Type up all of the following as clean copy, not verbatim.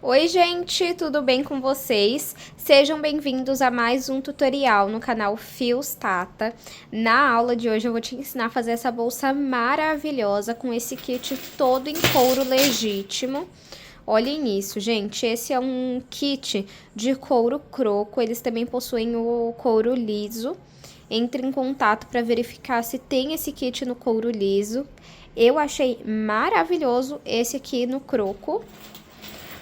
Oi gente, tudo bem com vocês? Sejam bem-vindos a mais um tutorial no canal Fios Tata. Na aula de hoje eu vou te ensinar a fazer essa bolsa maravilhosa com esse kit todo em couro legítimo. Olhem isso, gente, esse é um kit de couro croco, eles também possuem o couro liso. Entre em contato para verificar se tem esse kit no couro liso. Eu achei maravilhoso esse aqui no croco.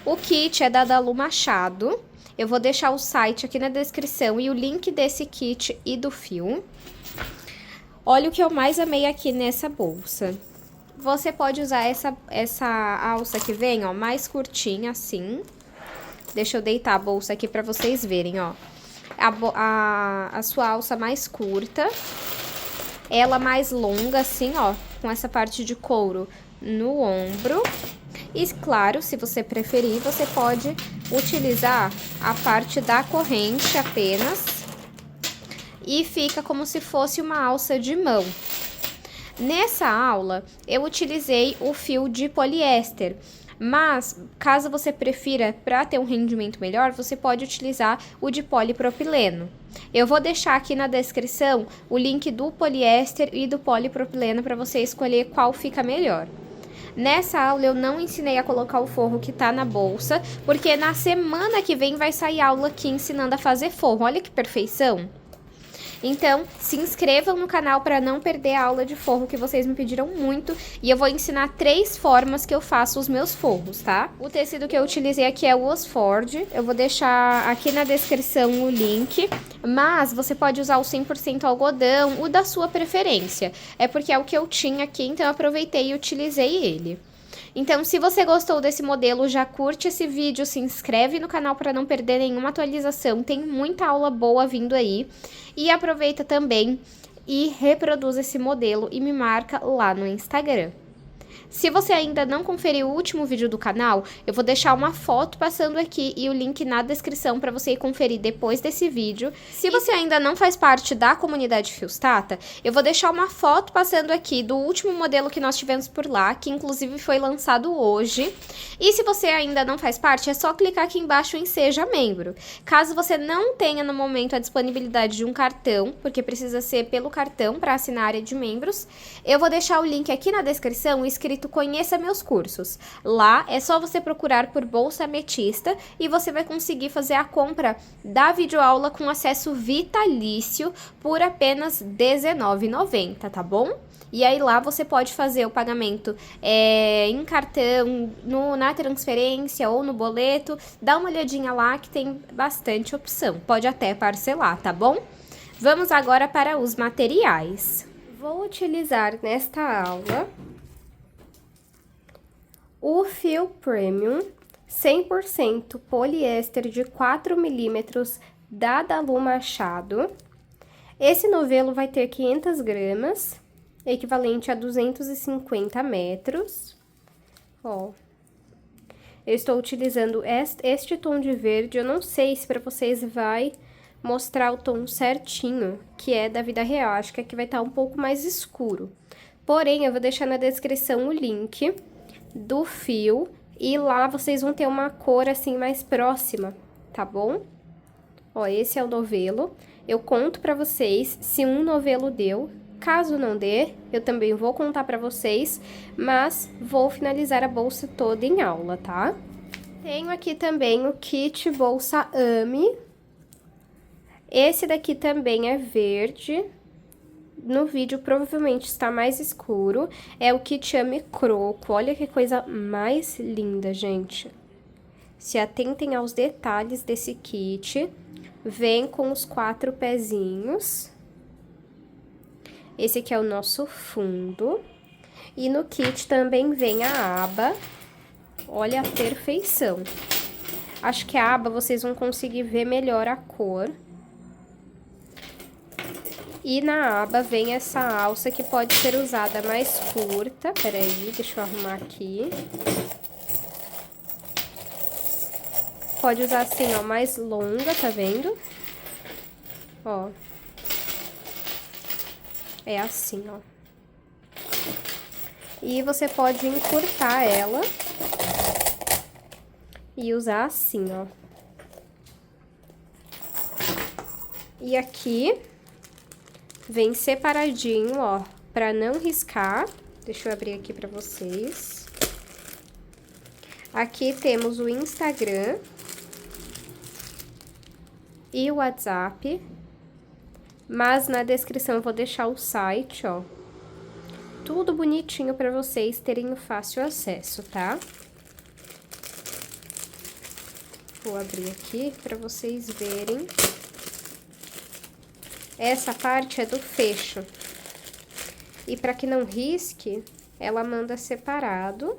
O kit é da Dalu Machado. Eu vou deixar o site aqui na descrição e o link desse kit e do fio. Olha o que eu mais amei aqui nessa bolsa. Você pode usar essa alça que vem, ó, mais curtinha assim. Deixa eu deitar a bolsa aqui pra vocês verem, ó. A sua alça mais curta. Ela mais longa assim, ó, com essa parte de couro no ombro. E claro, se você preferir, você pode utilizar a parte da corrente apenas. E fica como se fosse uma alça de mão. Nessa aula, eu utilizei o fio de poliéster. Mas, caso você prefira, para ter um rendimento melhor, você pode utilizar o de polipropileno. Eu vou deixar aqui na descrição o link do poliéster e do polipropileno para você escolher qual fica melhor. Nessa aula eu não ensinei a colocar o forro que tá na bolsa, porque na semana que vem vai sair aula aqui ensinando a fazer forro. Olha que perfeição! Então, se inscrevam no canal para não perder a aula de forro que vocês me pediram muito. E eu vou ensinar 3 formas que eu faço os meus forros, tá? O tecido que eu utilizei aqui é o Oxford. Eu vou deixar aqui na descrição o link. Mas você pode usar o 100% algodão, o da sua preferência. É porque é o que eu tinha aqui, então eu aproveitei e utilizei ele. Então, se você gostou desse modelo, já curte esse vídeo, se inscreve no canal para não perder nenhuma atualização. Tem muita aula boa vindo aí. E aproveita também e reproduz esse modelo e me marca lá no Instagram. Se você ainda não conferiu o último vídeo do canal, eu vou deixar uma foto passando aqui e o link na descrição para você ir conferir depois desse vídeo. Se você ainda não faz parte da comunidade Fios Tata, eu vou deixar uma foto passando aqui do último modelo que nós tivemos por lá, que inclusive foi lançado hoje. E se você ainda não faz parte, é só clicar aqui embaixo em Seja Membro. Caso você não tenha no momento a disponibilidade de um cartão, porque precisa ser pelo cartão para assinar a área de membros, eu vou deixar o link aqui na descrição escrito Conheça Meus Cursos. Lá é só você procurar por Bolsa Ametista e você vai conseguir fazer a compra da videoaula com acesso vitalício por apenas R$19,90, tá bom? E aí lá você pode fazer o pagamento em cartão, na transferência ou no boleto. Dá uma olhadinha lá que tem bastante opção. Pode até parcelar, tá bom? Vamos agora para os materiais. Vou utilizar nesta aula o fio premium 100% poliéster de 4 milímetros da Dalu Machado. Esse novelo vai ter 500 gramas, equivalente a 250 metros. Ó, eu estou utilizando este tom de verde. Eu não sei se para vocês vai mostrar o tom certinho, que é da vida real. Acho que aqui vai estar um pouco mais escuro. Porém, eu vou deixar na descrição o link do fio e lá vocês vão ter uma cor assim mais próxima, tá bom? Ó, esse é o novelo. Eu conto pra vocês se um novelo deu. Caso não dê, eu também vou contar pra vocês, mas vou finalizar a bolsa toda em aula, tá? Tenho aqui também o kit bolsa Ame. Esse daqui também é verde. No vídeo provavelmente está mais escuro. É o kit Ame Croco. Olha que coisa mais linda, gente. Se atentem aos detalhes desse kit. Vem com os 4 pezinhos. Esse aqui é o nosso fundo. E no kit também vem a aba. Olha a perfeição. Acho que a aba vocês vão conseguir ver melhor a cor. E na aba vem essa alça que pode ser usada mais curta. Peraí, deixa eu arrumar aqui. Pode usar assim, ó, mais longa, tá vendo? Ó. É assim, ó. E você pode encurtar ela e usar assim, ó. E aqui vem separadinho, ó, pra não riscar. Deixa eu abrir aqui pra vocês. Aqui temos o Instagram e o WhatsApp, mas na descrição eu vou deixar o site, ó. Tudo bonitinho pra vocês terem o fácil acesso, tá? Vou abrir aqui pra vocês verem. Essa parte é do fecho. E para que não risque, ela manda separado.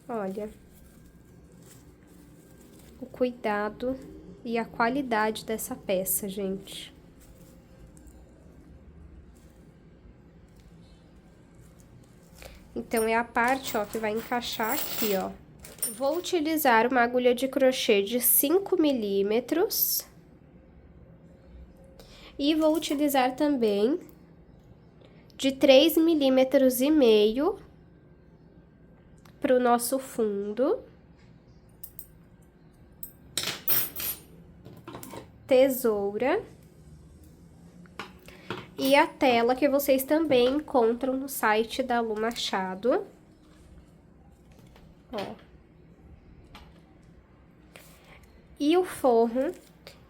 Olha. O cuidado e a qualidade dessa peça, gente. Então, é a parte, ó, que vai encaixar aqui, ó. Vou utilizar uma agulha de crochê de 5 milímetros. E vou utilizar também de 3,5 milímetros para o nosso fundo. Tesoura. E a tela que vocês também encontram no site da Lu Machado. Ó. E o forro,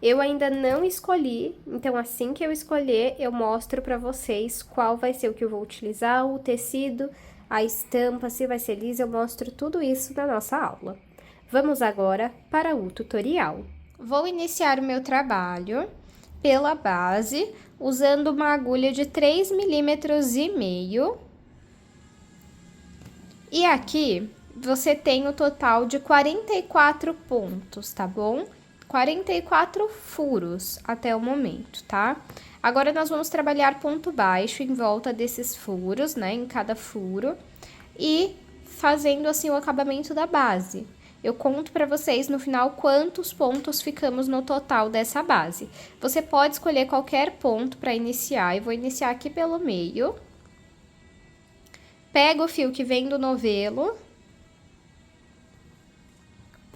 eu ainda não escolhi, então assim que eu escolher, eu mostro pra vocês qual vai ser o que eu vou utilizar, o tecido, a estampa, se vai ser lisa, eu mostro tudo isso na nossa aula. Vamos agora para o tutorial. Vou iniciar o meu trabalho pela base, usando uma agulha de 3,5 milímetros. E aqui, você tem o total de 44 pontos, tá bom? 44 furos até o momento, tá? Agora, nós vamos trabalhar ponto baixo em volta desses furos, né? Em cada furo. E fazendo, assim, o acabamento da base. Eu conto pra vocês no final quantos pontos ficamos no total dessa base. Você pode escolher qualquer ponto pra iniciar. Eu vou iniciar aqui pelo meio. Pego o fio que vem do novelo.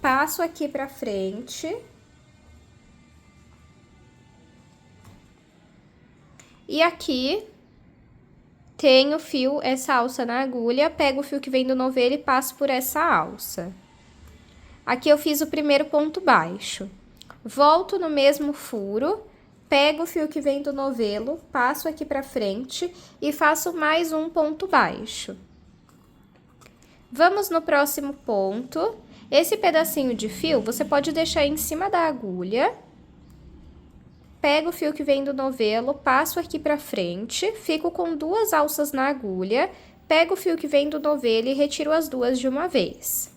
Passo aqui pra frente. E aqui tenho o fio, essa alça na agulha, pego o fio que vem do novelo e passo por essa alça. Aqui eu fiz o primeiro ponto baixo. Volto no mesmo furo, pego o fio que vem do novelo, passo aqui pra frente e faço mais um ponto baixo. Vamos no próximo ponto. Esse pedacinho de fio, você pode deixar em cima da agulha. Pego o fio que vem do novelo, passo aqui pra frente, fico com 2 alças na agulha, pego o fio que vem do novelo e retiro as 2 de uma vez.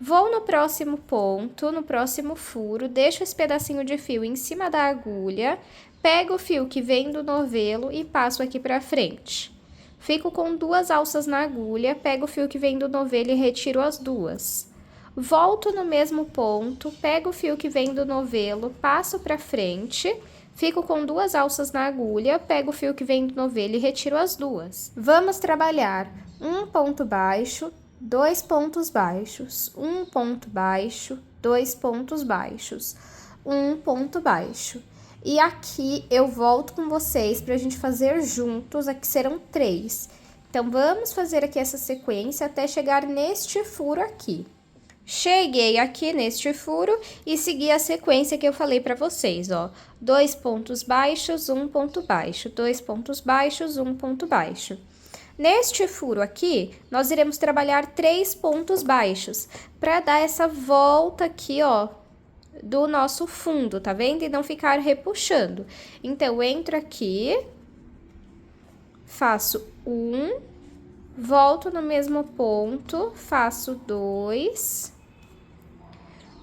Vou no próximo ponto, no próximo furo, deixo esse pedacinho de fio em cima da agulha, pego o fio que vem do novelo e passo aqui pra frente. Fico com 2 alças na agulha, pego o fio que vem do novelo e retiro as 2. Volto no mesmo ponto, pego o fio que vem do novelo, passo pra frente, fico com 2 alças na agulha, pego o fio que vem do novelo e retiro as 2. Vamos trabalhar um ponto baixo, 2 pontos baixos, um ponto baixo, 2 pontos baixos, um ponto baixo. E aqui eu volto com vocês pra gente fazer juntos, aqui serão 3. Então, vamos fazer aqui essa sequência até chegar neste furo aqui. Cheguei aqui neste furo e segui a sequência que eu falei pra vocês, ó. 2 pontos baixos, um ponto baixo, 2 pontos baixos, um ponto baixo. Neste furo aqui, nós iremos trabalhar 3 pontos baixos, pra dar essa volta aqui, ó, do nosso fundo, tá vendo? E não ficar repuxando. Então, eu entro aqui, faço 1, volto no mesmo ponto, faço 2...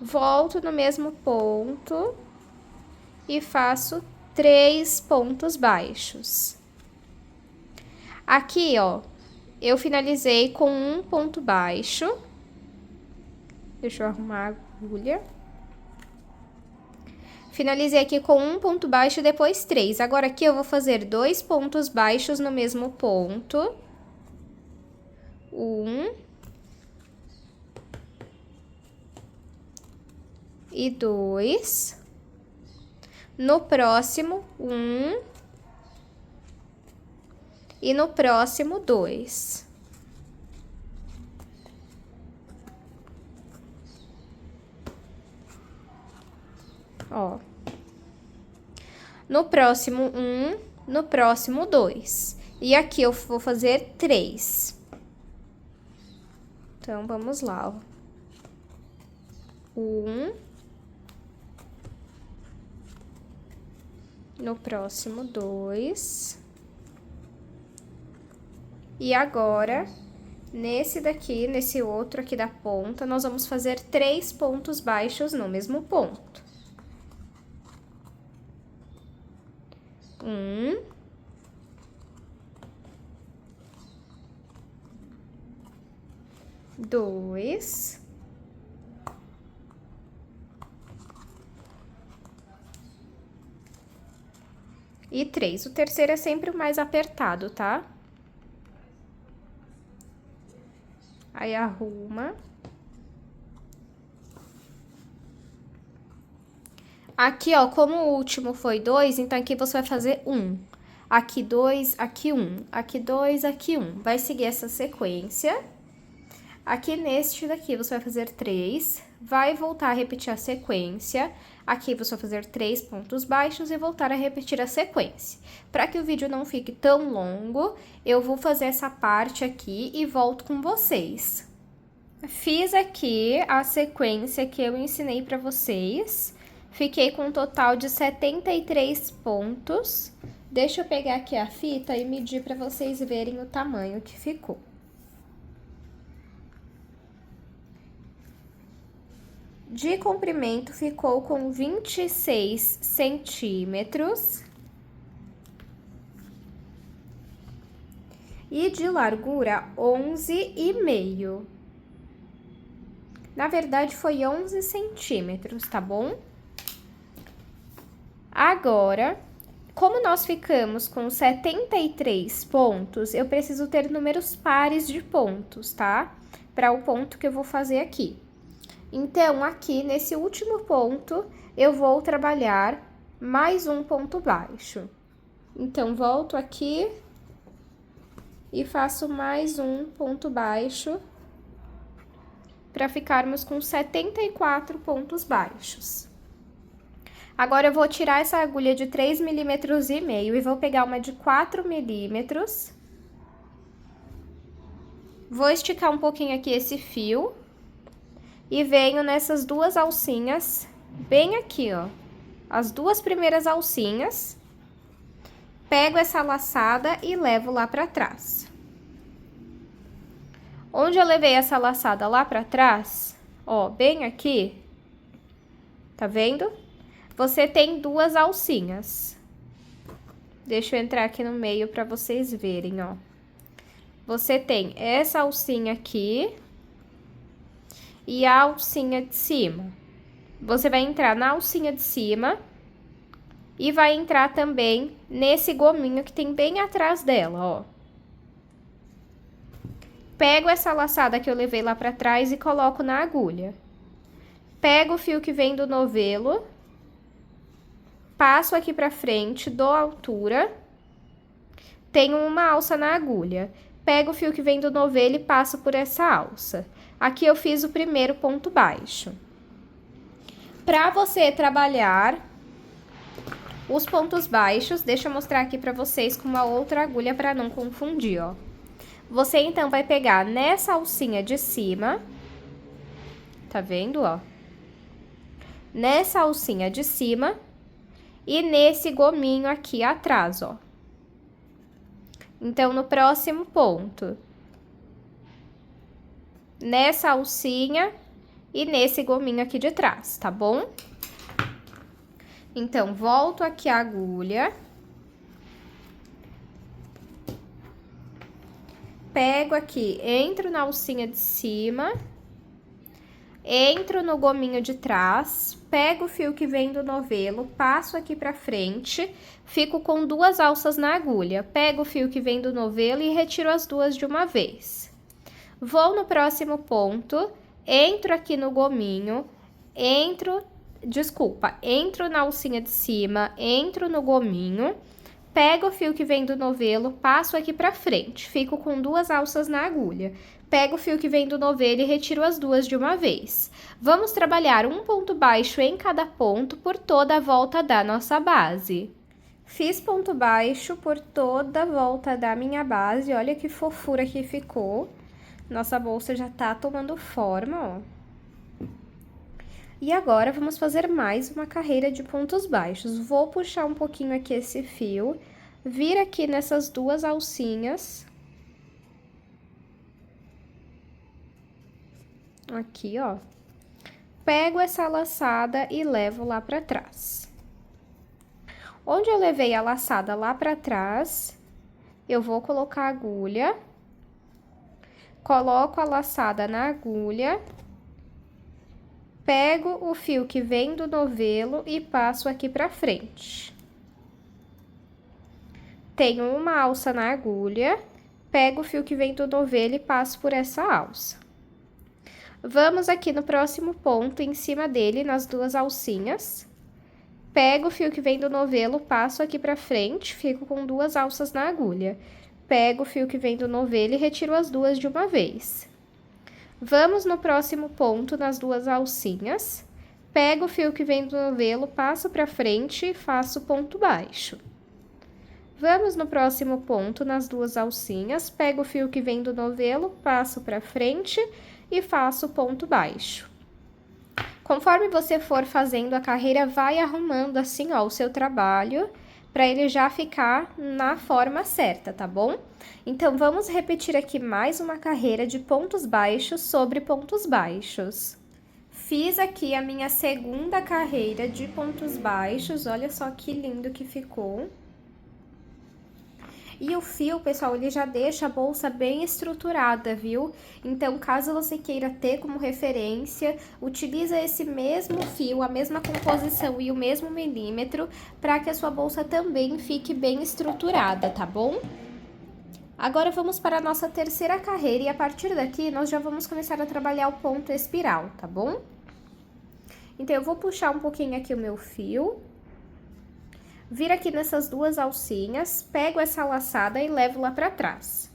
Volto no mesmo ponto e faço 3 pontos baixos. Aqui, ó, eu finalizei com um ponto baixo. Deixa eu arrumar a agulha. Finalizei aqui com um ponto baixo e depois 3. Agora, aqui eu vou fazer 2 pontos baixos no mesmo ponto. 1... e 2. No próximo, 1. E no próximo, 2. Ó. No próximo, 1. No próximo, 2. E aqui eu vou fazer 3. Então, vamos lá, ó. 1. No próximo, 2. E agora, nesse daqui, nesse outro aqui da ponta, nós vamos fazer 3 pontos baixos no mesmo ponto. 1. 2. E 3. O terceiro é sempre o mais apertado, tá? Aí, arruma. Aqui, ó, como o último foi 2, então aqui você vai fazer 1. Aqui 2, aqui 1. Aqui 2, aqui 1. Vai seguir essa sequência. Aqui neste daqui você vai fazer 3. Vai voltar a repetir a sequência. Aqui você vai fazer 3 pontos baixos e voltar a repetir a sequência. Para que o vídeo não fique tão longo, eu vou fazer essa parte aqui e volto com vocês. Fiz aqui a sequência que eu ensinei para vocês. Fiquei com um total de 73 pontos. Deixa eu pegar aqui a fita e medir para vocês verem o tamanho que ficou. De comprimento, ficou com 26 centímetros. E de largura, 11,5. Na verdade, foi 11 centímetros, tá bom? Agora, como nós ficamos com 73 pontos, eu preciso ter números pares de pontos, tá? Para o ponto que eu vou fazer aqui. Então, aqui, nesse último ponto, eu vou trabalhar mais um ponto baixo. Então, volto aqui e faço mais um ponto baixo para ficarmos com 74 pontos baixos. Agora, eu vou tirar essa agulha de 3,5 milímetros e vou pegar uma de 4 milímetros. Vou esticar um pouquinho aqui esse fio. E venho nessas duas alcinhas, bem aqui, ó. As duas primeiras alcinhas. Pego essa laçada e levo lá pra trás. Onde eu levei essa laçada lá pra trás, ó, bem aqui, tá vendo? Você tem duas alcinhas. Deixa eu entrar aqui no meio pra vocês verem, ó. Você tem essa alcinha aqui e a alcinha de cima. Você vai entrar na alcinha de cima e vai entrar também nesse gominho que tem bem atrás dela, ó. Pego essa laçada que eu levei lá pra trás e coloco na agulha. Pego o fio que vem do novelo, passo aqui pra frente, dou altura, tenho uma alça na agulha. Pego o fio que vem do novelo e passo por essa alça. Aqui eu fiz o primeiro ponto baixo. Para você trabalhar os pontos baixos, deixa eu mostrar aqui para vocês com uma outra agulha para não confundir, ó. Você então vai pegar nessa alcinha de cima, tá vendo, ó? Nessa alcinha de cima e nesse gominho aqui atrás, ó. Então, no próximo ponto, nessa alcinha e nesse gominho aqui de trás, tá bom? Então, volto aqui a agulha. Pego aqui, entro na alcinha de cima, entro no gominho de trás, pego o fio que vem do novelo, passo aqui pra frente, fico com duas alças na agulha. Pego o fio que vem do novelo e retiro as duas de uma vez. Vou no próximo ponto, entro aqui no gominho, entro Desculpa, entro na alcinha de cima, entro no gominho, pego o fio que vem do novelo, passo aqui pra frente, fico com 2 alças na agulha. Pego o fio que vem do novelo e retiro as 2 de uma vez. Vamos trabalhar um ponto baixo em cada ponto por toda a volta da nossa base. Fiz ponto baixo por toda a volta da minha base, olha que fofura que ficou. Nossa bolsa já tá tomando forma, ó. E agora, vamos fazer mais uma carreira de pontos baixos. Vou puxar um pouquinho aqui esse fio, vir aqui nessas 2 alcinhas. Aqui, ó. Pego essa laçada e levo lá pra trás. Onde eu levei a laçada lá pra trás, eu vou colocar a agulha, coloco a laçada na agulha, pego o fio que vem do novelo e passo aqui pra frente. Tenho uma alça na agulha, pego o fio que vem do novelo e passo por essa alça. Vamos aqui no próximo ponto, em cima dele, nas 2 alcinhas. Pego o fio que vem do novelo, passo aqui pra frente, fico com 2 alças na agulha. Pego o fio que vem do novelo e retiro as 2 de uma vez. Vamos no próximo ponto, nas 2 alcinhas. Pego o fio que vem do novelo, passo pra frente e faço ponto baixo. Vamos no próximo ponto, nas 2 alcinhas. Pego o fio que vem do novelo, passo pra frente e faço ponto baixo. Conforme você for fazendo a carreira, vai arrumando assim, ó, o seu trabalho, para ele já ficar na forma certa, tá bom? Então, vamos repetir aqui mais uma carreira de pontos baixos sobre pontos baixos. Fiz aqui a minha segunda carreira de pontos baixos, olha só que lindo que ficou. E o fio, pessoal, ele já deixa a bolsa bem estruturada, viu? Então, caso você queira ter como referência, utiliza esse mesmo fio, a mesma composição e o mesmo milímetro, para que a sua bolsa também fique bem estruturada, tá bom? Agora, vamos para a nossa terceira carreira e a partir daqui, nós já vamos começar a trabalhar o ponto espiral, tá bom? Então, eu vou puxar um pouquinho aqui o meu fio. Vir aqui nessas 2 alcinhas, pego essa laçada e levo lá pra trás.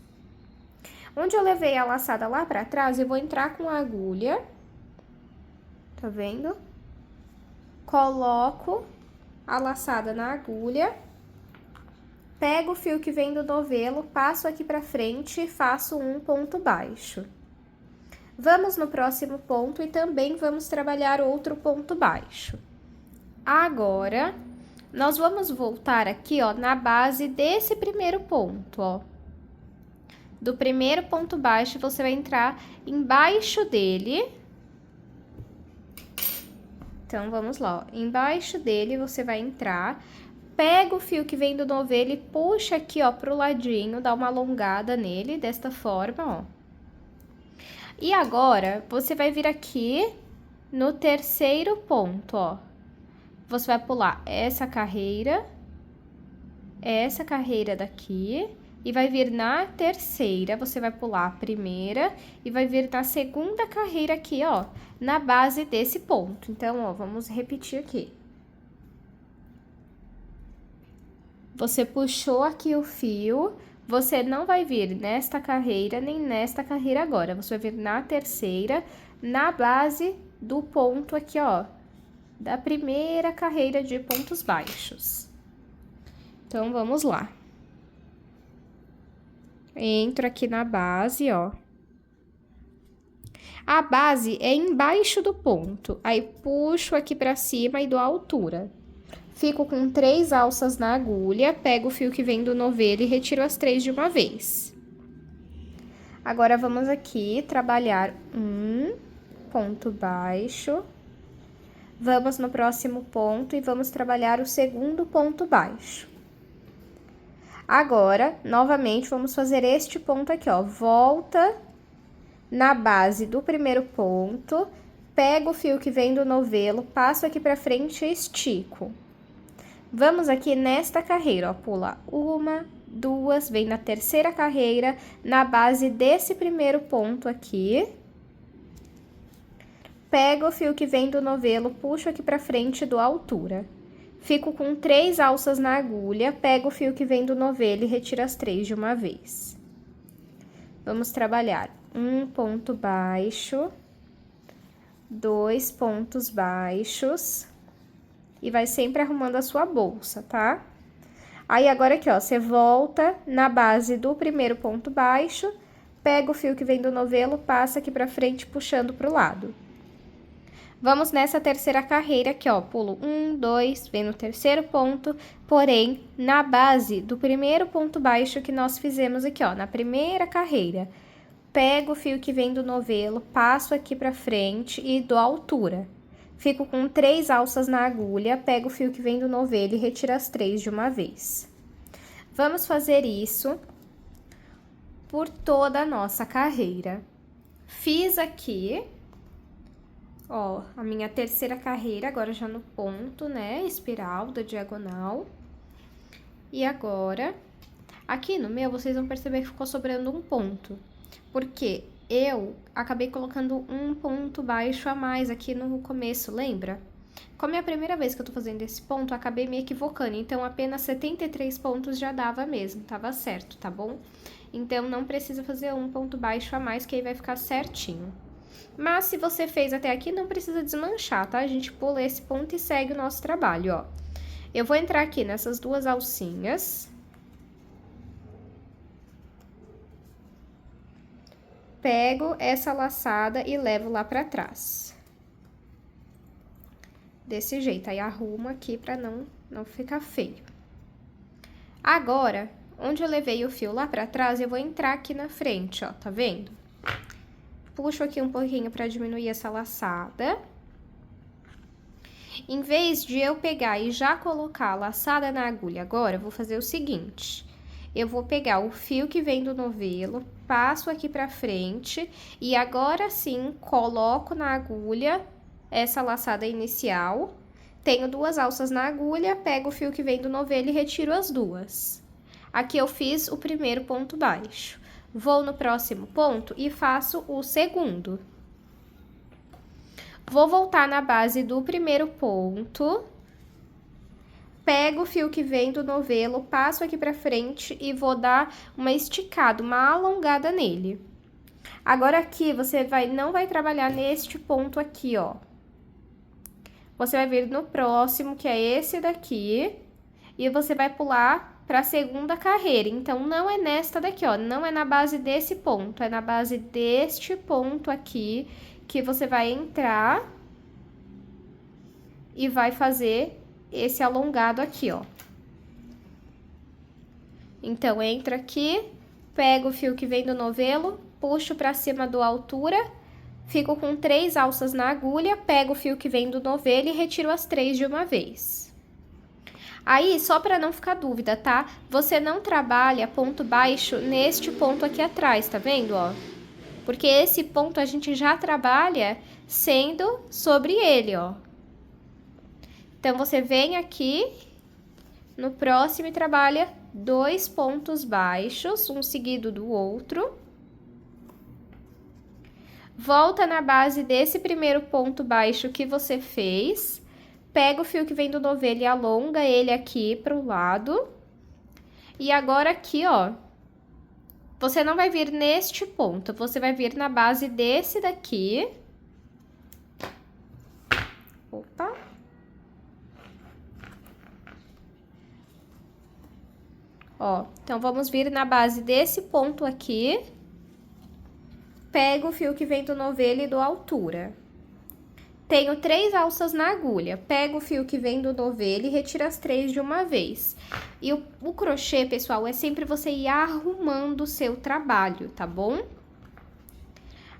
Onde eu levei a laçada lá pra trás, eu vou entrar com a agulha, tá vendo? Coloco a laçada na agulha, pego o fio que vem do novelo, passo aqui pra frente e faço um ponto baixo. Vamos no próximo ponto e também vamos trabalhar outro ponto baixo. Agora, nós vamos voltar aqui, ó, na base desse primeiro ponto, ó. Do primeiro ponto baixo, você vai entrar embaixo dele. Então, vamos lá, ó. Embaixo dele, você vai entrar, pega o fio que vem do novelo e puxa aqui, ó, pro ladinho, dá uma alongada nele, desta forma, ó. E agora, você vai vir aqui no terceiro ponto, ó. Você vai pular essa carreira daqui, e vai vir na terceira, você vai pular a primeira, e vai vir na segunda carreira aqui, ó, na base desse ponto. Então, ó, vamos repetir aqui. Você puxou aqui o fio, você não vai vir nesta carreira, nem nesta carreira agora, você vai vir na terceira, na base do ponto aqui, ó, da primeira carreira de pontos baixos. Então, vamos lá. Entro aqui na base, ó. A base é embaixo do ponto, aí puxo aqui pra cima e dou a altura. Fico com 3 alças na agulha, pego o fio que vem do novelo e retiro as 3 de uma vez. Agora, vamos aqui trabalhar um ponto baixo. Vamos no próximo ponto e vamos trabalhar o segundo ponto baixo. Agora, novamente, vamos fazer este ponto aqui, ó. Volta na base do primeiro ponto, pego o fio que vem do novelo, passo aqui pra frente e estico. Vamos aqui nesta carreira, ó, pula 1, 2, vem na terceira carreira, na base desse primeiro ponto aqui. Pego o fio que vem do novelo, puxo aqui pra frente e dou altura. Fico com 3 alças na agulha, pego o fio que vem do novelo e retiro as 3 de uma vez. Vamos trabalhar um ponto baixo, 2 pontos baixos, e vai sempre arrumando a sua bolsa, tá? Aí, agora aqui, ó, você volta na base do primeiro ponto baixo, pega o fio que vem do novelo, passa aqui pra frente, puxando pro lado. Vamos nessa terceira carreira aqui, ó, pulo 1, 2, vem no terceiro ponto, porém, na base do primeiro ponto baixo que nós fizemos aqui, ó, na primeira carreira. Pego o fio que vem do novelo, passo aqui pra frente e dou altura. Fico com 3 alças na agulha, pego o fio que vem do novelo e retiro as 3 de uma vez. Vamos fazer isso por toda a nossa carreira. Fiz aqui, ó, a minha terceira carreira, agora já no ponto, né, espiral da diagonal. E agora, aqui no meu, vocês vão perceber que ficou sobrando um ponto, porque eu acabei colocando um ponto baixo a mais aqui no começo, lembra? Como é a primeira vez que eu tô fazendo esse ponto, eu acabei me equivocando, então apenas 73 pontos já dava mesmo, tava certo, tá bom? Então, não precisa fazer um ponto baixo a mais, que aí vai ficar certinho. Mas, se você fez até aqui, não precisa desmanchar, tá? A gente pula esse ponto e segue o nosso trabalho, ó. Eu vou entrar aqui nessas 2 alcinhas. Pego essa laçada e levo lá pra trás. Desse jeito, aí arrumo aqui pra não ficar feio. Agora, onde eu levei o fio lá pra trás, eu vou entrar aqui na frente, ó, tá vendo? Puxo aqui um pouquinho pra diminuir essa laçada. Em vez de eu pegar e já colocar a laçada na agulha agora, eu vou fazer o seguinte. Eu vou pegar o fio que vem do novelo, passo aqui pra frente e agora sim coloco na agulha essa laçada inicial. Tenho 2 alças na agulha, pego o fio que vem do novelo e retiro as 2. Aqui eu fiz o primeiro ponto baixo. Vou no próximo ponto e faço o segundo. Vou voltar na base do primeiro ponto. Pego o fio que vem do novelo, passo aqui pra frente e vou dar uma esticada, uma alongada nele. Agora aqui, você não vai trabalhar neste ponto aqui, ó. Você vai vir no próximo, que é esse daqui, e você vai pular pra segunda carreira. Então, não é nesta daqui, ó, não é na base desse ponto, é na base deste ponto aqui, que você vai entrar e vai fazer esse alongado aqui, ó. Então, entra aqui, pego o fio que vem do novelo, puxo pra cima do altura, fico com 3 alças na agulha, pego o fio que vem do novelo e retiro as 3 de uma vez. Aí, só pra não ficar dúvida, tá? Você não trabalha ponto baixo neste ponto aqui atrás, tá vendo, ó? Porque esse ponto a gente já trabalha sendo sobre ele, ó. Então, você vem aqui no próximo e trabalha 2 pontos baixos, um seguido do outro. Volta na base desse primeiro ponto baixo que você fez. Pega o fio que vem do novelo e alonga ele aqui pro lado. E agora aqui, ó, você não vai vir neste ponto, você vai vir na base desse daqui. Opa! Ó, então, vamos vir na base desse ponto aqui. Pego o fio que vem do novelo e dou altura. Tenho 3 alças na agulha, pego o fio que vem do novelo e retiro as 3 de uma vez. E o crochê, pessoal, é sempre você ir arrumando o seu trabalho, tá bom?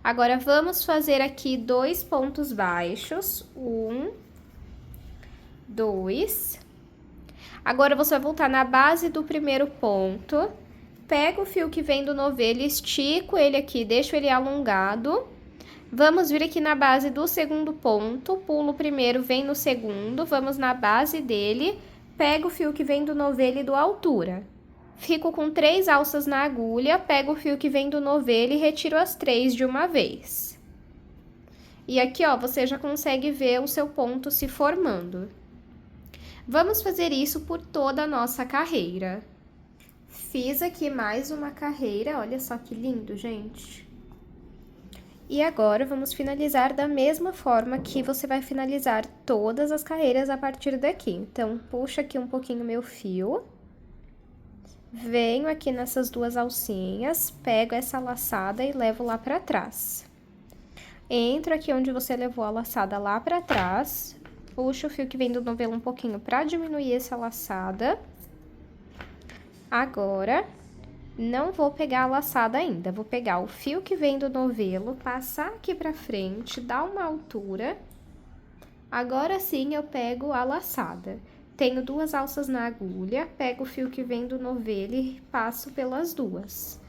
Agora, vamos fazer aqui 2 pontos baixos. 1, 2. Agora, você vai voltar na base do primeiro ponto, pego o fio que vem do novelo, estico ele aqui, deixo ele alongado. Vamos vir aqui na base do segundo ponto, pulo o primeiro, vem no segundo, vamos na base dele, pego o fio que vem do novelo e dou altura. Fico com 3 alças na agulha, pego o fio que vem do novelo e retiro as 3 de uma vez. E aqui, ó, você já consegue ver o seu ponto se formando. Vamos fazer isso por toda a nossa carreira. Fiz aqui mais uma carreira, olha só que lindo, gente. E agora, vamos finalizar da mesma forma que você vai finalizar todas as carreiras a partir daqui. Então, puxa aqui um pouquinho meu fio. Venho aqui nessas duas alcinhas, pego essa laçada e levo lá pra trás. Entro aqui onde você levou a laçada lá pra trás, puxo o fio que vem do novelo um pouquinho pra diminuir essa laçada. Agora, não vou pegar a laçada ainda, vou pegar o fio que vem do novelo, passar aqui pra frente, dar uma altura. Agora sim eu pego a laçada. Tenho duas alças na agulha, pego o fio que vem do novelo e passo pelas duas.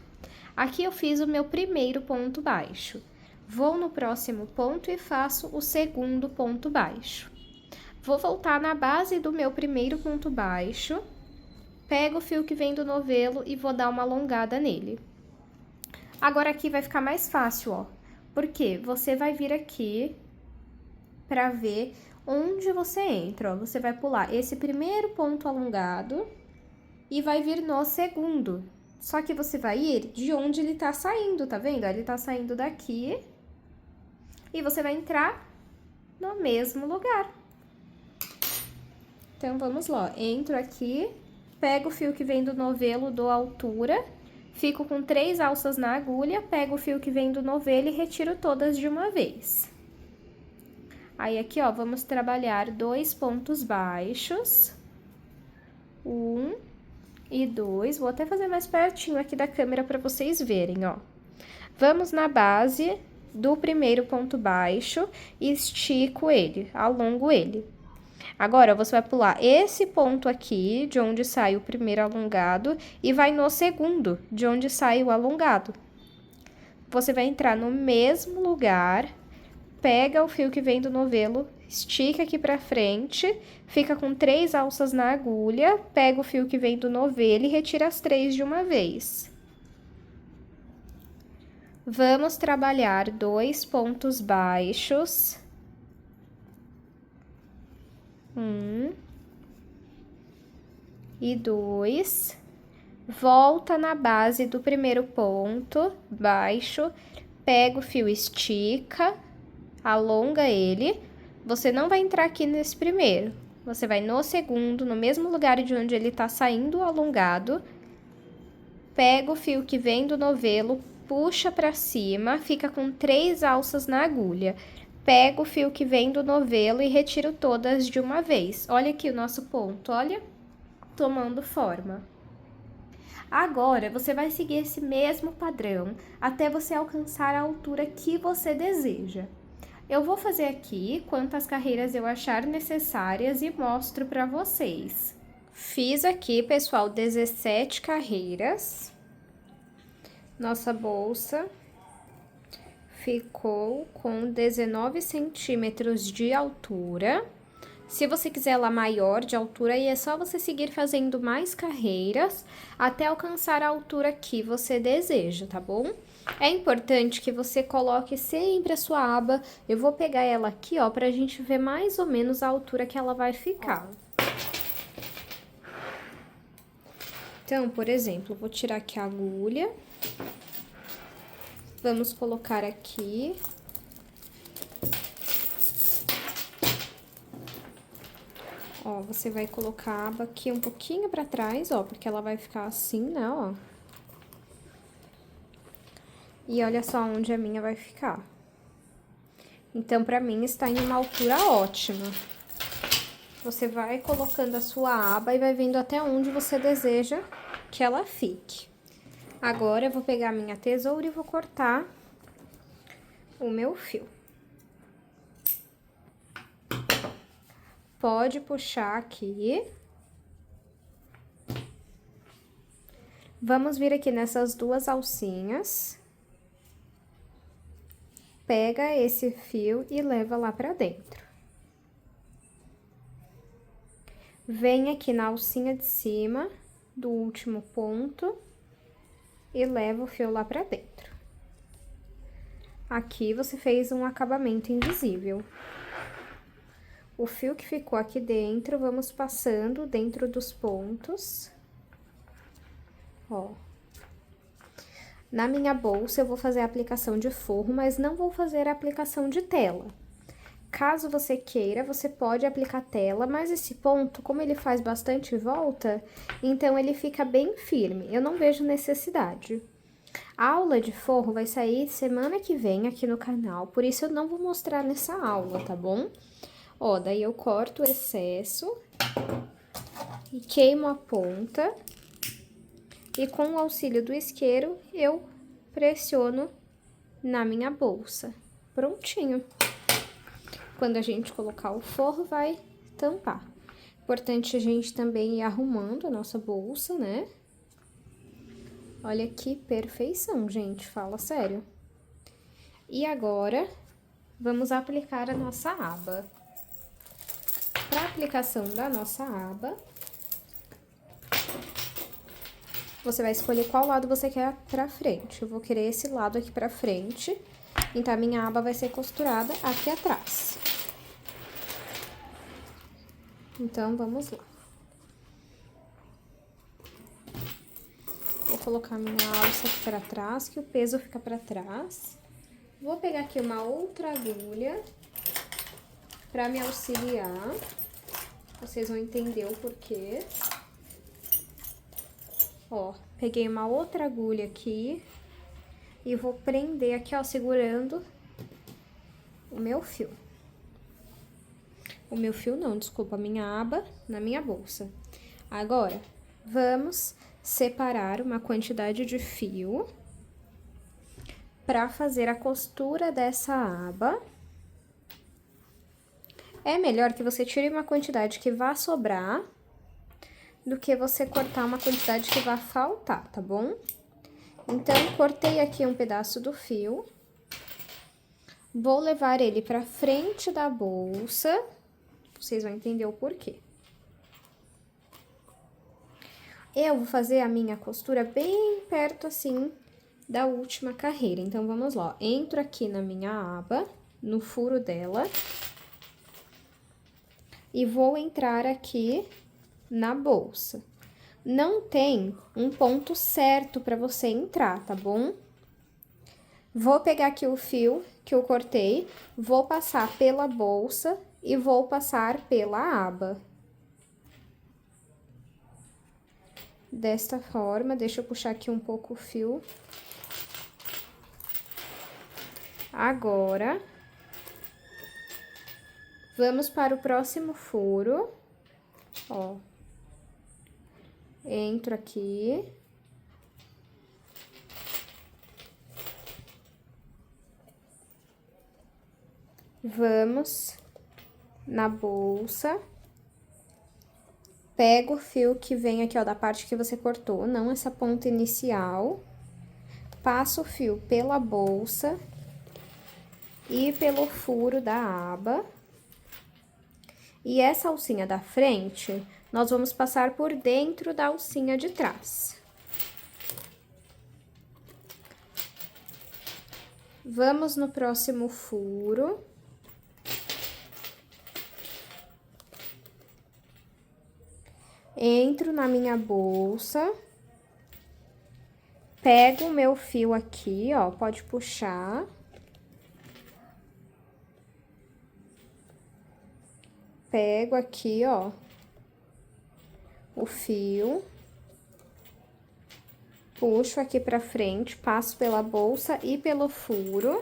Aqui eu fiz o meu primeiro ponto baixo. Vou no próximo ponto e faço o segundo ponto baixo. Vou voltar na base do meu primeiro ponto baixo, pego o fio que vem do novelo e vou dar uma alongada nele. Agora aqui vai ficar mais fácil, ó, porque você vai vir aqui pra ver onde você entra, ó. Você vai pular esse primeiro ponto alongado e vai vir no segundo. Só que você vai ir de onde ele tá saindo, tá vendo? Ele tá saindo daqui e você vai entrar no mesmo lugar. Então, vamos lá. Entro aqui, pego o fio que vem do novelo, dou altura, fico com 3 alças na agulha, pego o fio que vem do novelo e retiro todas de uma vez. Aí, aqui, ó, vamos trabalhar 2 pontos baixos. 1 e 2. Vou até fazer mais pertinho aqui da câmera para vocês verem, ó. Vamos na base do primeiro ponto baixo e estico ele, alongo ele. Agora, você vai pular esse ponto aqui, de onde sai o primeiro alongado, e vai no segundo, de onde sai o alongado. Você vai entrar no mesmo lugar, pega o fio que vem do novelo, estica aqui pra frente, fica com 3 alças na agulha, pega o fio que vem do novelo e retira as 3 de uma vez. Vamos trabalhar 2 pontos baixos. 1 e 2. Volta na base do primeiro ponto baixo, pega o fio, estica, alonga ele. Você não vai entrar aqui nesse primeiro, você vai no segundo, no mesmo lugar de onde ele tá saindo alongado. Pega o fio que vem do novelo, puxa pra cima, fica com 3 alças na agulha. Pego o fio que vem do novelo e retiro todas de uma vez. Olha aqui o nosso ponto, olha, tomando forma. Agora, você vai seguir esse mesmo padrão até você alcançar a altura que você deseja. Eu vou fazer aqui quantas carreiras eu achar necessárias e mostro para vocês. Fiz aqui, pessoal, 17 carreiras. Nossa bolsa ficou com 19 centímetros de altura. Se você quiser ela maior de altura, aí é só você seguir fazendo mais carreiras até alcançar a altura que você deseja, tá bom? É importante que você coloque sempre a sua aba. Eu vou pegar ela aqui, ó, pra gente ver mais ou menos a altura que ela vai ficar. Então, por exemplo, vou tirar aqui a agulha. Vamos colocar aqui. Ó, você vai colocar a aba aqui um pouquinho pra trás, ó, porque ela vai ficar assim, né, ó. E olha só onde a minha vai ficar. Então, pra mim, está em uma altura ótima. Você vai colocando a sua aba e vai vendo até onde você deseja que ela fique. Agora, eu vou pegar a minha tesoura e vou cortar o meu fio. Pode puxar aqui. Vamos vir aqui nessas duas alcinhas. Pega esse fio e leva lá pra dentro. Vem aqui na alcinha de cima do último ponto e leva o fio lá pra dentro. aqui você fez um acabamento invisível. O fio que ficou aqui dentro, vamos passando dentro dos pontos. Ó. Na minha bolsa, eu vou fazer a aplicação de forro, mas não vou fazer a aplicação de tela. Caso você queira, você pode aplicar tela, mas esse ponto, como ele faz bastante volta, então ele fica bem firme. Eu não vejo necessidade. A aula de forro vai sair semana que vem aqui no canal, por isso eu não vou mostrar nessa aula, tá bom? Ó, daí eu corto o excesso e queimo a ponta. E com o auxílio do isqueiro, eu pressiono na minha bolsa. Prontinho. Quando a gente colocar o forro, vai tampar. Importante a gente também ir arrumando a nossa bolsa, né? Olha que perfeição, gente, fala sério. E agora, vamos aplicar a nossa aba. Para aplicação da nossa aba, você vai escolher qual lado você quer pra frente. Eu vou querer esse lado aqui pra frente, então a minha aba vai ser costurada aqui atrás. Então, vamos lá. Vou colocar minha alça aqui pra trás, que o peso fica pra trás. Vou pegar aqui uma outra agulha pra me auxiliar. Vocês vão entender o porquê. Ó, peguei uma outra agulha aqui e vou prender aqui, ó, segurando o meu fio. O meu fio não, desculpa, a minha aba na minha bolsa. Agora, vamos separar uma quantidade de fio para fazer a costura dessa aba. É melhor que você tire uma quantidade que vá sobrar do que você cortar uma quantidade que vai faltar, tá bom? Então, cortei aqui um pedaço do fio. Vou levar ele pra frente da bolsa. Vocês vão entender o porquê. Eu vou fazer a minha costura bem perto, assim, da última carreira. Então, vamos lá. Entro aqui na minha aba, no furo dela. E vou entrar aqui na bolsa. Não tem um ponto certo para você entrar, tá bom? Vou pegar aqui o fio que eu cortei, vou passar pela bolsa e vou passar pela aba. Desta forma, deixa eu puxar aqui um pouco o fio. Agora, vamos para o próximo furo, ó. Entro aqui. Vamos na bolsa. Pego o fio que vem aqui, ó, da parte que você cortou, não essa ponta inicial. Passo o fio pela bolsa e pelo furo da aba. E essa alcinha da frente, nós vamos passar por dentro da alcinha de trás. Vamos no próximo furo. Entro na minha bolsa. Pego o meu fio aqui, ó, pode puxar. Pego aqui, ó, o fio, puxo aqui pra frente, passo pela bolsa e pelo furo.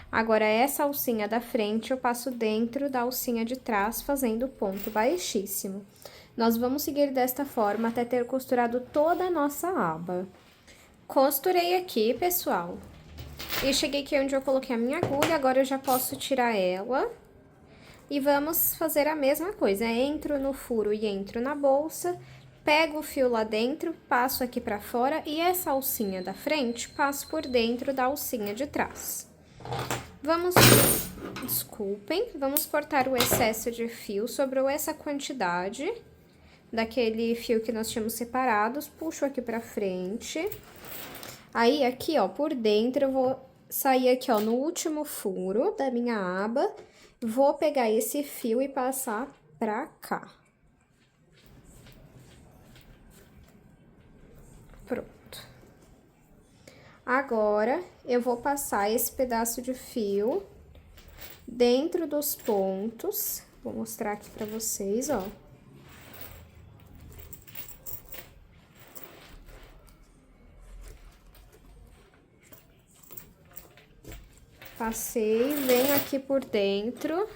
Agora, essa alcinha da frente, eu passo dentro da alcinha de trás, fazendo ponto baixíssimo. Nós vamos seguir desta forma até ter costurado toda a nossa aba. Costurei aqui, pessoal. E cheguei aqui onde eu coloquei a minha agulha, agora eu já posso tirar ela. E vamos fazer a mesma coisa, entro no furo e entro na bolsa, pego o fio lá dentro, passo aqui pra fora e essa alcinha da frente, passo por dentro da alcinha de trás. Vamos, desculpem, vamos cortar o excesso de fio, sobrou essa quantidade. daquele fio que nós tínhamos separados, puxo aqui pra frente. Aí, aqui, ó, por dentro, eu vou sair aqui, ó, no último furo da minha aba, vou pegar esse fio e passar pra cá. Pronto. Agora, eu vou passar esse pedaço de fio dentro dos pontos. Vou mostrar aqui pra vocês, ó. Passei, venho aqui por dentro.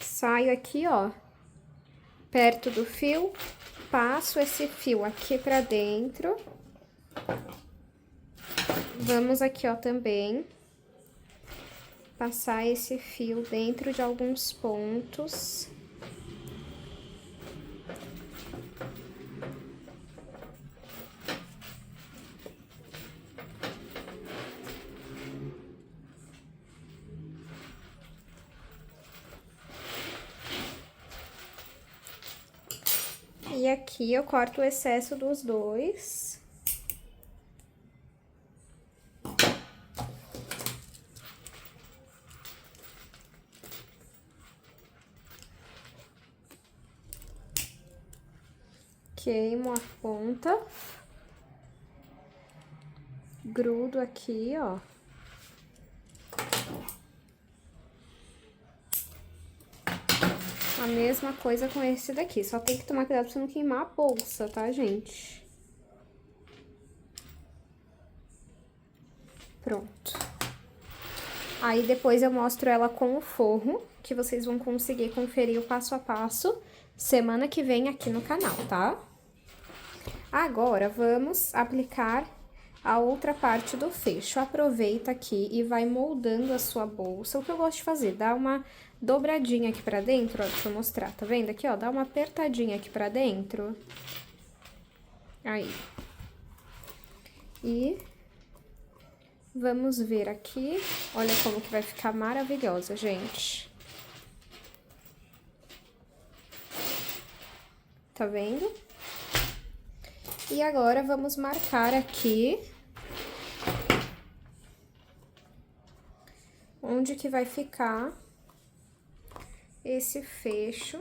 Saio aqui, ó, perto do fio, passo esse fio aqui pra dentro. Vamos aqui, ó, também passar esse fio dentro de alguns pontos. E aqui eu corto o excesso dos dois. Queimo a ponta. Grudo aqui, ó. A mesma coisa com esse daqui, só tem que tomar cuidado pra você não queimar a bolsa, tá, gente? Pronto. Aí, depois eu mostro ela com o forro, que vocês vão conseguir conferir o passo a passo semana que vem aqui no canal, tá? Agora, vamos aplicar a outra parte do fecho. Aproveita aqui e vai moldando a sua bolsa. O que eu gosto de fazer, dá uma dobradinha aqui pra dentro, ó, deixa eu mostrar, tá vendo aqui, ó? Dá uma apertadinha aqui pra dentro. Aí. E vamos ver aqui, olha como que vai ficar maravilhosa, gente. Tá vendo? E agora, vamos marcar aqui onde que vai ficar esse fecho.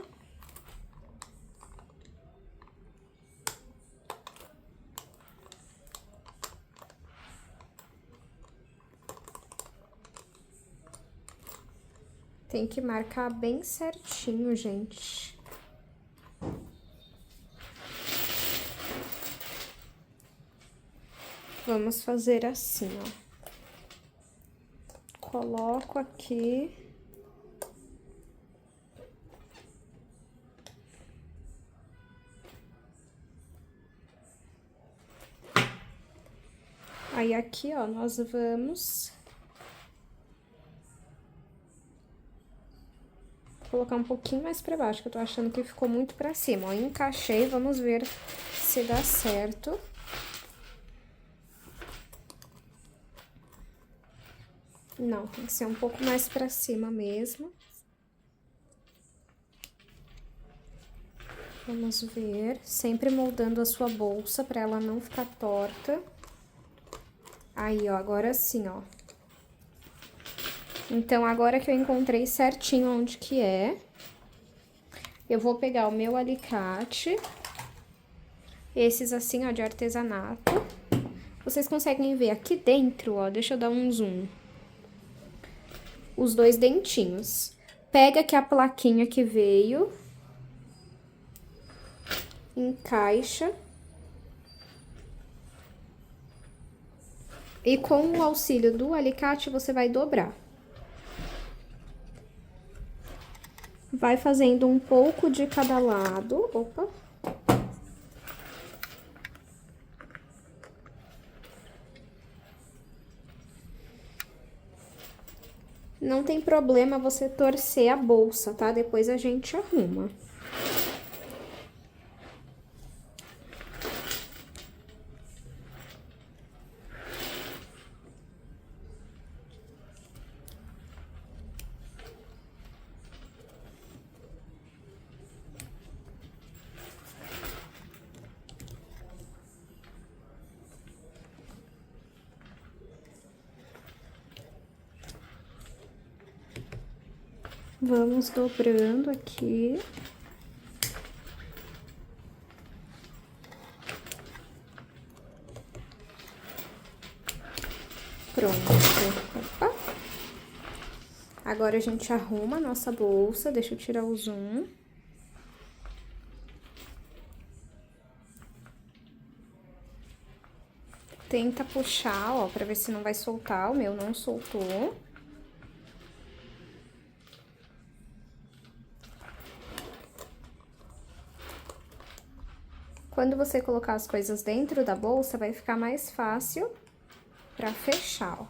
Tem que marcar bem certinho, gente. Vamos fazer assim, ó. Coloco aqui. Aí, aqui, ó, nós vamos colocar um pouquinho mais pra baixo, que eu tô achando que ficou muito pra cima, ó. Encaixei, vamos ver se dá certo. Não, tem que ser um pouco mais pra cima mesmo. Vamos ver, sempre moldando a sua bolsa pra ela não ficar torta. Aí, ó, agora sim, ó. Então, agora que eu encontrei certinho onde que é, eu vou pegar o meu alicate, esses assim, ó, de artesanato. Vocês conseguem ver aqui dentro, ó, deixa eu dar um zoom. Os dois dentinhos. Pega aqui a plaquinha que veio, encaixa. E com o auxílio do alicate, você vai dobrar. Vai fazendo um pouco de cada lado. Opa! Não tem problema você torcer a bolsa, tá? Depois a gente arruma. Vamos dobrando aqui. Pronto. Opa. Agora a gente arruma a nossa bolsa. Deixa eu tirar o zoom. Tenta puxar, ó, pra ver se não vai soltar. O meu não soltou. Quando você colocar as coisas dentro da bolsa, vai ficar mais fácil pra fechar, ó.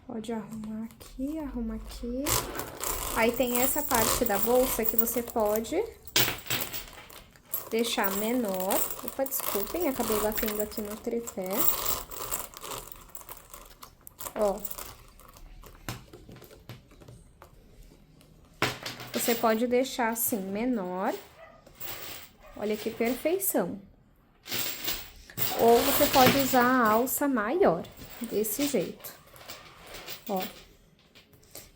Pode arrumar aqui, arruma aqui. Aí tem essa parte da bolsa que você pode deixar menor. Opa, desculpem, acabei batendo aqui no tripé. Ó. Você pode deixar assim, menor. Olha que perfeição. Ou você pode usar a alça maior, desse jeito. Ó.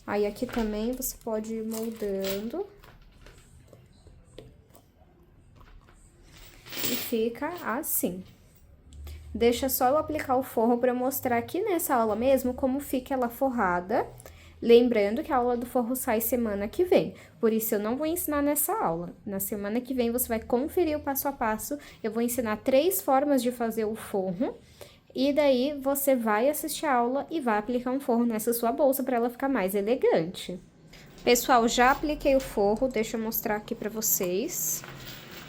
Aí, aqui também você pode ir moldando. E fica assim. Deixa só eu aplicar o forro pra eu mostrar aqui nessa aula mesmo como fica ela forrada. Lembrando que a aula do forro sai semana que vem, por isso eu não vou ensinar nessa aula. Na semana que vem você vai conferir o passo a passo, eu vou ensinar 3 formas de fazer o forro, e daí você vai assistir a aula e vai aplicar um forro nessa sua bolsa para ela ficar mais elegante. Pessoal, já apliquei o forro, deixa eu mostrar aqui pra vocês.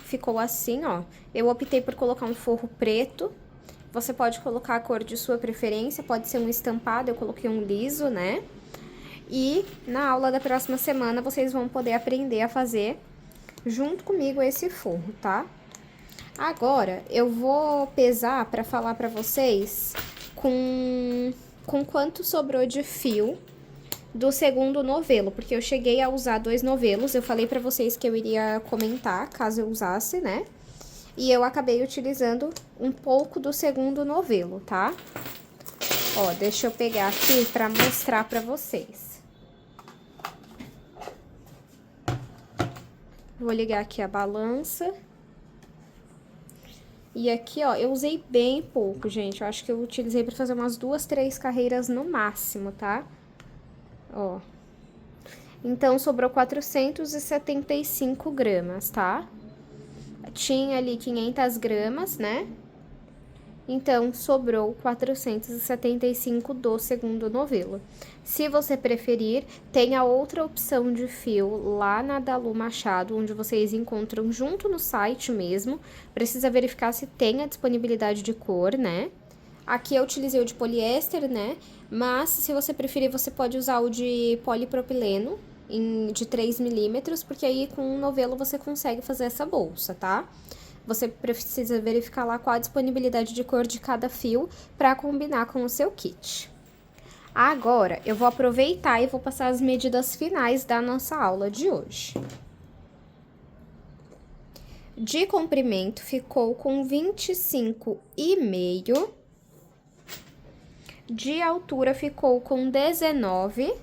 Ficou assim, ó. Eu optei por colocar um forro preto. Você pode colocar a cor de sua preferência, pode ser um estampado, eu coloquei um liso, né? E na aula da próxima semana vocês vão poder aprender a fazer junto comigo esse forro, tá? Agora eu vou pesar para falar para vocês com quanto sobrou de fio do segundo novelo, porque eu cheguei a usar 2 novelos, eu falei para vocês que eu iria comentar caso eu usasse, né? E eu acabei utilizando um pouco do segundo novelo, tá? Ó, deixa eu pegar aqui para mostrar para vocês. Vou ligar aqui a balança. E aqui, ó, eu usei bem pouco, gente. Eu acho que eu utilizei pra fazer umas 2, 3 carreiras no máximo, tá? Ó. Então, sobrou 475 gramas, tá? Tinha ali 500 gramas, né? Então, sobrou 475 do segundo novelo. Se você preferir, tem a outra opção de fio lá na Dalu Machado, onde vocês encontram junto no site mesmo. Precisa verificar se tem a disponibilidade de cor, né? Aqui eu utilizei o de poliéster, né? Mas, se você preferir, você pode usar o de polipropileno, de 3 milímetros, porque aí com um novelo você consegue fazer essa bolsa, tá? Você precisa verificar lá qual a disponibilidade de cor de cada fio para combinar com o seu kit. Agora, eu vou aproveitar e vou passar as medidas finais da nossa aula de hoje. De comprimento, ficou com 25,5. De altura, ficou com 19.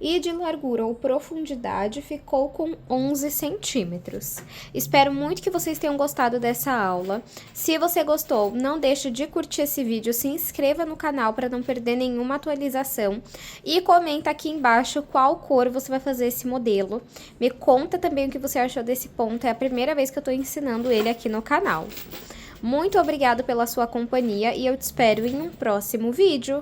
E de largura ou profundidade ficou com 11 centímetros. Espero muito que vocês tenham gostado dessa aula. Se você gostou, não deixe de curtir esse vídeo, se inscreva no canal para não perder nenhuma atualização. E comenta aqui embaixo qual cor você vai fazer esse modelo. Me conta também o que você achou desse ponto, é a primeira vez que eu estou ensinando ele aqui no canal. Muito obrigada pela sua companhia e eu te espero em um próximo vídeo.